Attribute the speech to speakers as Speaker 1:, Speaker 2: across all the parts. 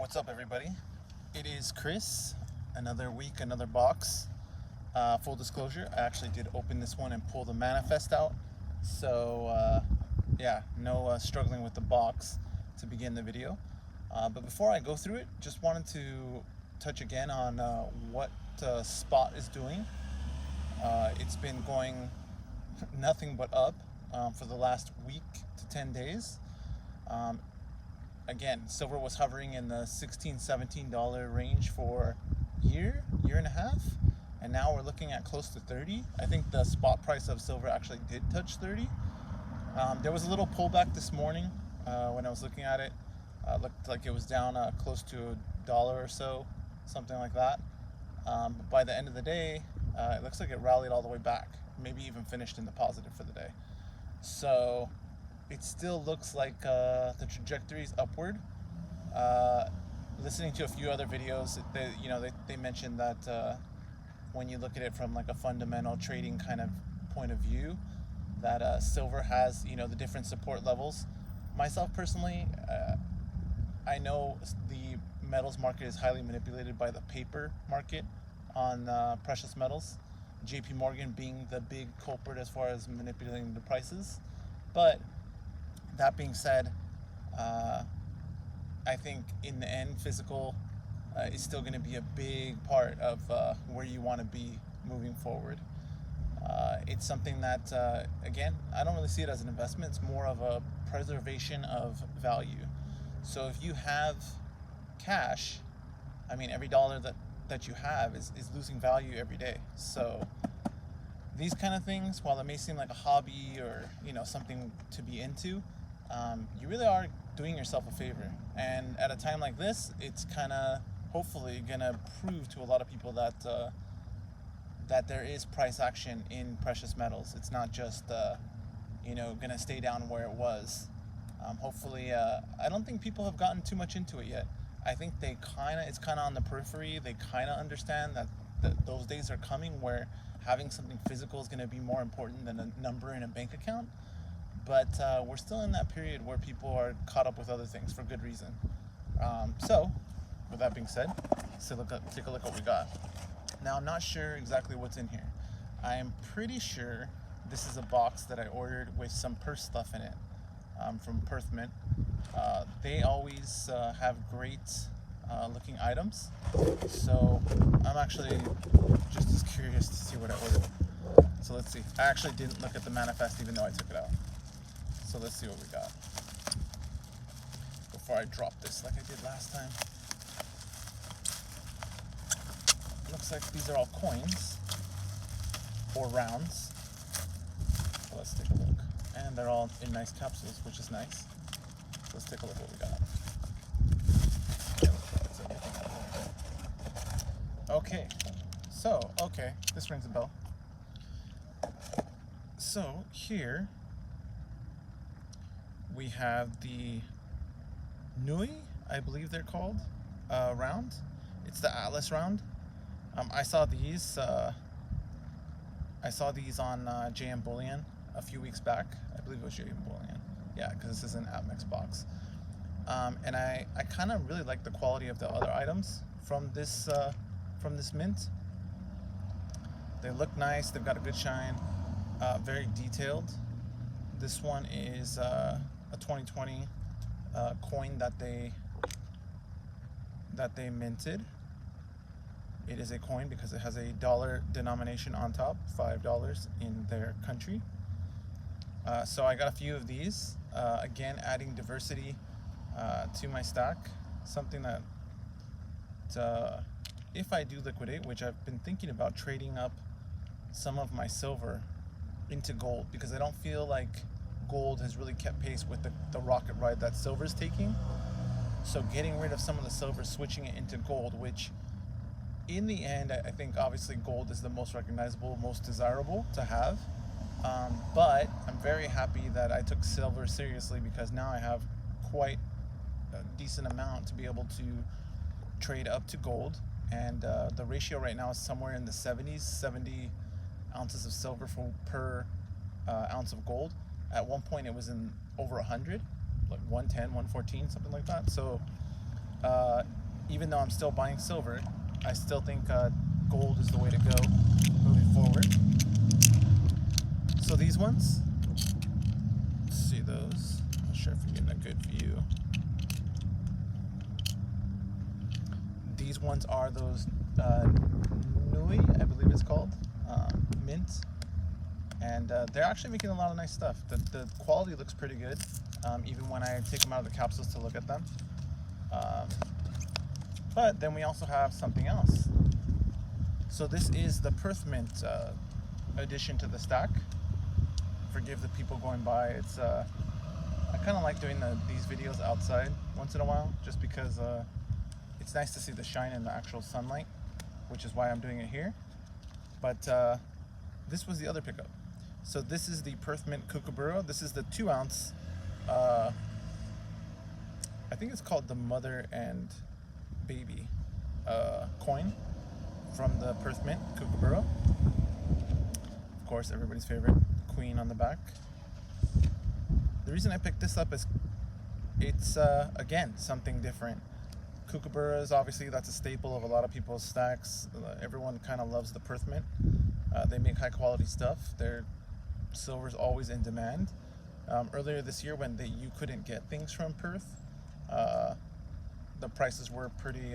Speaker 1: What's up, everybody? It is Chris. Another week, another box. Full disclosure, I actually did open this one and pull the manifest out. So, yeah, no struggling with the box to begin the video. But before I go through it, just wanted to touch again on what spot is doing. It's been going nothing but up for the last week to 10 days. Again, silver was hovering in the $16, $17 range for year and a half, and now we're looking at close to 30. I think the spot price of silver actually did touch 30. There was a little pullback this morning when I was looking at it. Looked like it was down close to $1 or so, something like that. But by the end of the day, it looks like it rallied all the way back, maybe even finished in the positive for the day. So it still looks like the trajectory is upward. Listening to a few other videos, they mentioned that when you look at it from like a fundamental trading kind of point of view, that silver has the different support levels. Myself personally, I know the metals market is highly manipulated by the paper market on precious metals. JP Morgan being the big culprit as far as manipulating the prices, but that being said, I think in the end, physical is still going to be a big part of where you want to be moving forward. It's something that, again, I don't really see it as an investment. It's more of a preservation of value. So if you have cash, I mean, every dollar that you have is losing value every day. So these kind of things, while it may seem like a hobby or something to be into, you really are doing yourself a favor. And at a time like this, it's kind of hopefully gonna prove to a lot of people that that there is price action in precious metals. It's not just gonna stay down where it was. Hopefully, I don't think people have gotten too much into it yet. I think it's kind of on the periphery. They kind of understand that those days are coming where having something physical is going to be more important than a number in a bank account. But we're still in that period where people are caught up with other things for good reason. So, with that being said, take a look what we got. Now, I'm not sure exactly what's in here. I am pretty sure this is a box that I ordered with some purse stuff in it from Perth Mint. They always have great looking items. So, I'm actually just as curious to see what I ordered. So let's see. I actually didn't look at the manifest even though I took it out. So let's see what we got before I drop this like I did last time. Looks like these are all coins or rounds. So let's take a look. And they're all in nice capsules, which is nice. So let's take a look what we got. Okay. So, this rings a bell. So here we have the Nui, I believe they're called, round. It's the Atlas round. I saw these on JM Bullion a few weeks back. I believe it was JM Bullion. Yeah, because this is an APMEX box. And I kind of really like the quality of the other items from this mint. They look nice. They've got a good shine. Very detailed. This one is a 2020 coin that they minted. It is a coin because it has a dollar denomination on top, $5 in their country. So I got a few of these. Again, adding diversity to my stack. Something that if I do liquidate, which I've been thinking about trading up some of my silver into gold, because I don't feel like gold has really kept pace with the rocket ride that silver's taking. So getting rid of some of the silver, switching it into gold, which in the end, I think obviously gold is the most recognizable, most desirable to have. But I'm very happy that I took silver seriously, because now I have quite a decent amount to be able to trade up to gold. And the ratio right now is somewhere in the 70s, 70 ounces of silver per ounce of gold. At one point it was in over 100, like 110, 114, something like that. So even though I'm still buying silver, I still think gold is the way to go moving forward. So these ones, let's see those. I'm not sure if you're getting a good view. These ones are those Nui, I believe it's called, mint, and they're actually making a lot of nice stuff. The quality looks pretty good, even when I take them out of the capsules to look at them. But then we also have something else. So this is the Perth Mint addition to the stack. Forgive the people going by. It's I kind of like doing these videos outside once in a while, just because it's nice to see the shine in the actual sunlight, which is why I'm doing it here. But this was the other pickup. So this is the Perth Mint Kookaburra. This is the 2 ounce. I think it's called the Mother and Baby coin from the Perth Mint Kookaburra. Of course, everybody's favorite queen on the back. The reason I picked this up is it's again something different. Kookaburras, obviously, that's a staple of a lot of people's stacks. Everyone kind of loves the Perth Mint. They make high quality stuff. Their silver's always in demand. Earlier this year, when you couldn't get things from Perth, the prices were pretty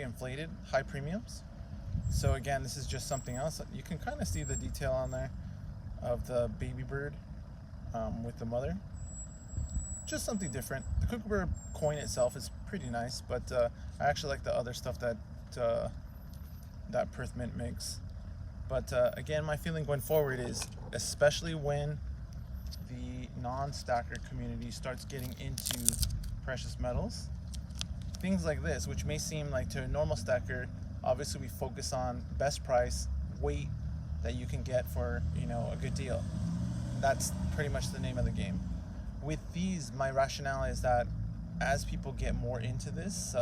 Speaker 1: inflated, high premiums. So again, this is just something else. You can kind of see the detail on there of the baby bird with the mother. Just something different. The Kookaburra coin itself is pretty nice, but I actually like the other stuff that Perth Mint makes. But again, my feeling going forward is, especially when the non-stacker community starts getting into precious metals, things like this, which may seem like to a normal stacker, obviously we focus on best price, weight that you can get for, a good deal. That's pretty much the name of the game. With these, my rationale is that as people get more into this,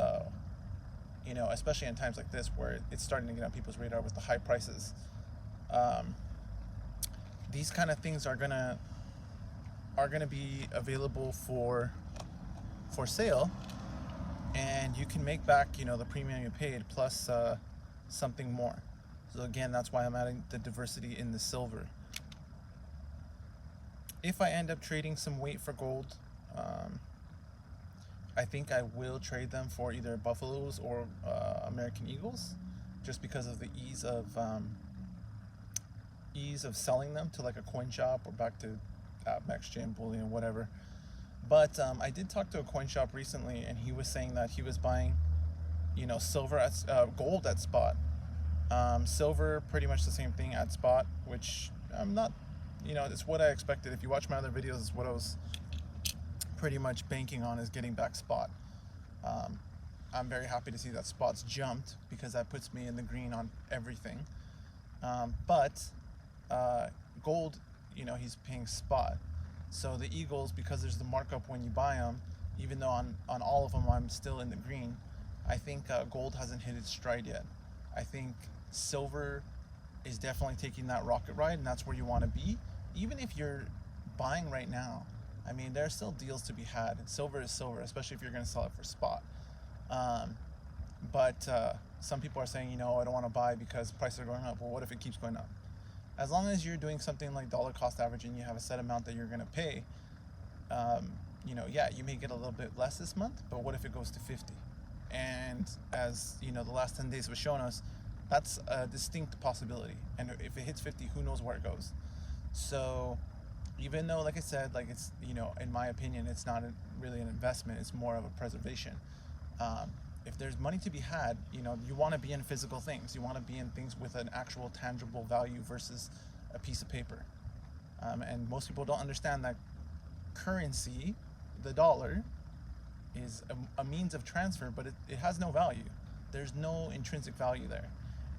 Speaker 1: especially in times like this where it's starting to get on people's radar with the high prices, these kind of things are gonna be available for sale, and you can make back the premium you paid plus something more. So again, that's why I'm adding the diversity in the silver. If I end up trading some weight for gold, I think I will trade them for either Buffaloes or American Eagles, just because of the ease of selling them to like a coin shop or back to exchange, bullion, whatever. But I did talk to a coin shop recently, and he was saying that he was buying, silver at gold at spot. Silver, pretty much the same thing at spot, which I'm not. It's what I expected. If you watch my other videos, it's what I was pretty much banking on, is getting back spot. I'm very happy to see that spot's jumped, because that puts me in the green on everything. But gold, he's paying spot. So the Eagles, because there's the markup when you buy them, even though on all of them I'm still in the green, I think gold hasn't hit its stride yet. I think silver is definitely taking that rocket ride, and that's where you want to be. Even if you're buying right now, I mean, there are still deals to be had. Silver is silver, especially if you're going to sell it for spot. But some people are saying, I don't want to buy because prices are going up. Well, what if it keeps going up? As long as you're doing something like dollar cost averaging, you have a set amount that you're going to pay, yeah, you may get a little bit less this month, but what if it goes to 50? And as the last 10 days have shown us, that's a distinct possibility. And if it hits 50, who knows where it goes? So even though, like I said, it's, in my opinion, it's not really an investment, it's more of a preservation. If there's money to be had, you want to be in physical things. You want to be in things with an actual tangible value versus a piece of paper. And most people don't understand that currency, the dollar, is a means of transfer, but it has no value. There's no intrinsic value there.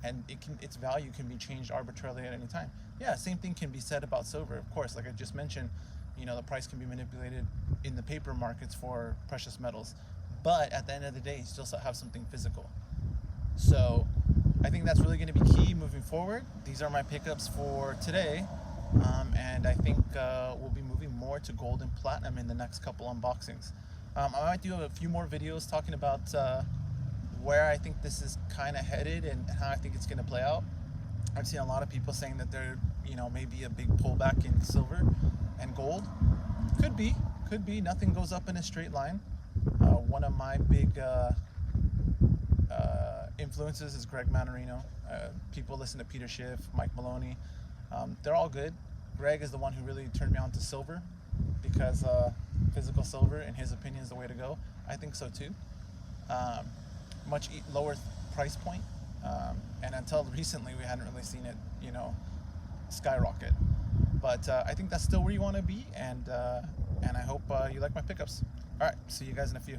Speaker 1: And its value can be changed arbitrarily at any time. Yeah, same thing can be said about silver, of course. Like I just mentioned, the price can be manipulated in the paper markets for precious metals. But at the end of the day, you still have something physical. So I think that's really going to be key moving forward. These are my pickups for today. And I think we'll be moving more to gold and platinum in the next couple unboxings. I might do a few more videos talking about where I think this is kind of headed and how I think it's going to play out. I've seen a lot of people saying that there, may be a big pullback in silver and gold. Could be. Nothing goes up in a straight line. One of my big influences is Greg Manarino. People listen to Peter Schiff, Mike Maloney. They're all good. Greg is the one who really turned me on to silver because physical silver, in his opinion, is the way to go. I think so too. Much lower price point, and until recently, we hadn't really seen it, skyrocket. But I think that's still where you want to be, and I hope you like my pickups. All right, see you guys in a few.